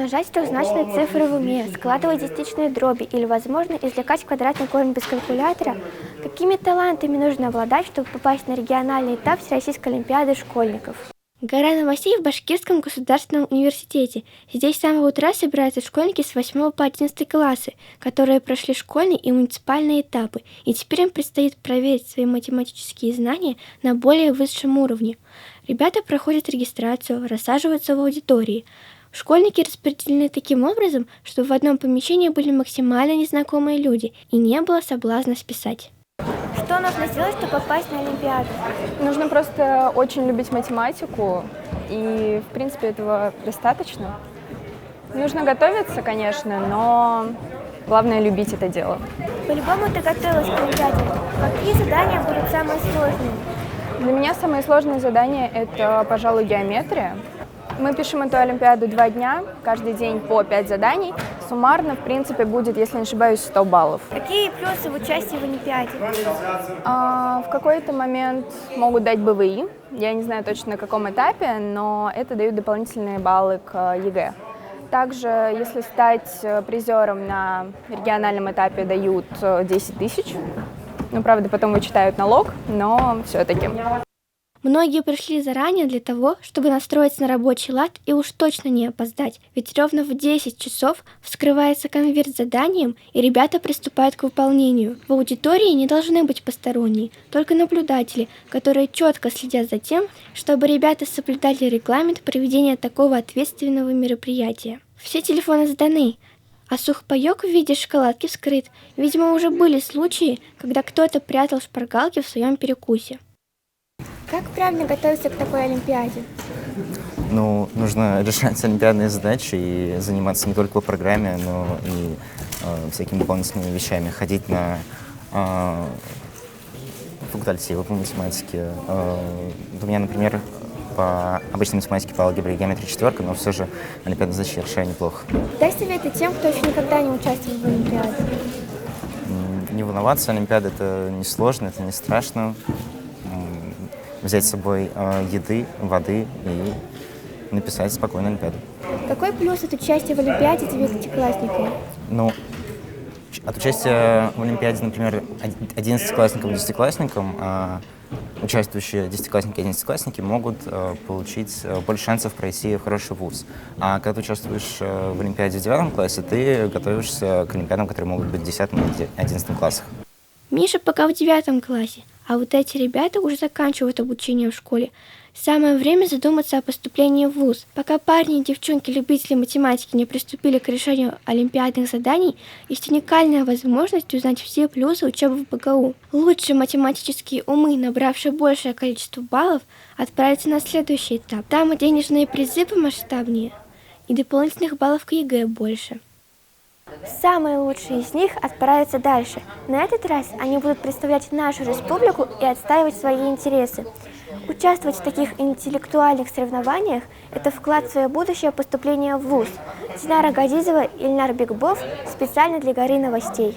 умножать трехзначные цифры в уме, складывать десятичные дроби или, возможно, извлекать квадратный корень без калькулятора? Какими талантами нужно обладать, чтобы попасть на региональный этап Всероссийской олимпиады школьников? Гора новостей в Башкирском государственном университете. Здесь с самого утра собираются школьники с 8 по 11 классы, которые прошли школьные и муниципальные этапы, и теперь им предстоит проверить свои математические знания на более высшем уровне. Ребята проходят регистрацию, рассаживаются в аудитории. Школьники распределены таким образом, чтобы в одном помещении были максимально незнакомые люди и не было соблазна списать. Что нужно сделать, чтобы попасть на Олимпиаду? Нужно просто очень любить математику, и, в принципе, этого достаточно. Нужно готовиться, конечно, но главное любить это дело. По-любому ты готовилась к Олимпиаде. Какие задания будут самые сложные? Для меня самое сложное задание – это, пожалуй, геометрия. Мы пишем эту Олимпиаду 2 дня, каждый день по 5 заданий. Суммарно, в принципе, будет, если не ошибаюсь, 100 баллов. Какие плюсы в участии в Олимпиаде? В какой-то момент могут дать БВИ. Я не знаю точно на каком этапе, но это дают дополнительные баллы к ЕГЭ. Также, если стать призером на региональном этапе, дают 10 тысяч. Ну, правда, потом вычитают налог, но все-таки. Многие пришли заранее для того, чтобы настроиться на рабочий лад и уж точно не опоздать, ведь ровно в 10 часов вскрывается конверт с заданием, и ребята приступают к выполнению. В аудитории не должны быть посторонние, только наблюдатели, которые четко следят за тем, чтобы ребята соблюдали регламент проведения такого ответственного мероприятия. Все телефоны сданы, а сухпайок в виде шоколадки вскрыт. Видимо, уже были случаи, когда кто-то прятал шпаргалки в своем перекусе. Как правильно готовиться к такой Олимпиаде? Ну, нужно решать олимпиадные задачи и заниматься не только по программе, но и всякими дополнительными вещами. Ходить на факультативы по математике. У меня, например, по обычной математике, по алгебре и геометрии 4, но все же олимпиадные задачи я решаю неплохо. Дай советы тем, кто еще никогда не участвовал в Олимпиаде. Не волноваться, Олимпиада — это не сложно, это не страшно. Взять с собой еды, воды и написать спокойно Олимпиаду. Какой плюс от участия в Олимпиаде тебе, пятикласснику? Ну, от участия в Олимпиаде, например, 11-классникам и 10-классникам, участвующие 10-классники и 11-классники могут получить больше шансов пройти в хороший вуз. А когда ты участвуешь в Олимпиаде в 9 классе, ты готовишься к Олимпиадам, которые могут быть в 10 и 11 классах. Миша пока в 9 классе, а вот эти ребята уже заканчивают обучение в школе. Самое время задуматься о поступлении в вуз. Пока парни и девчонки-любители математики не приступили к решению олимпиадных заданий, есть уникальная возможность узнать все плюсы учебы в БГУ. Лучшие математические умы, набравшие большее количество баллов, отправятся на следующий этап. Там и денежные призы помасштабнее, и дополнительных баллов к ЕГЭ больше. Самые лучшие из них отправятся дальше. На этот раз они будут представлять нашу республику и отстаивать свои интересы. Участвовать в таких интеллектуальных соревнованиях – это вклад в свое будущее поступление в вуз. Динара Газизова, Ильнар Бекбов специально для Горы новостей.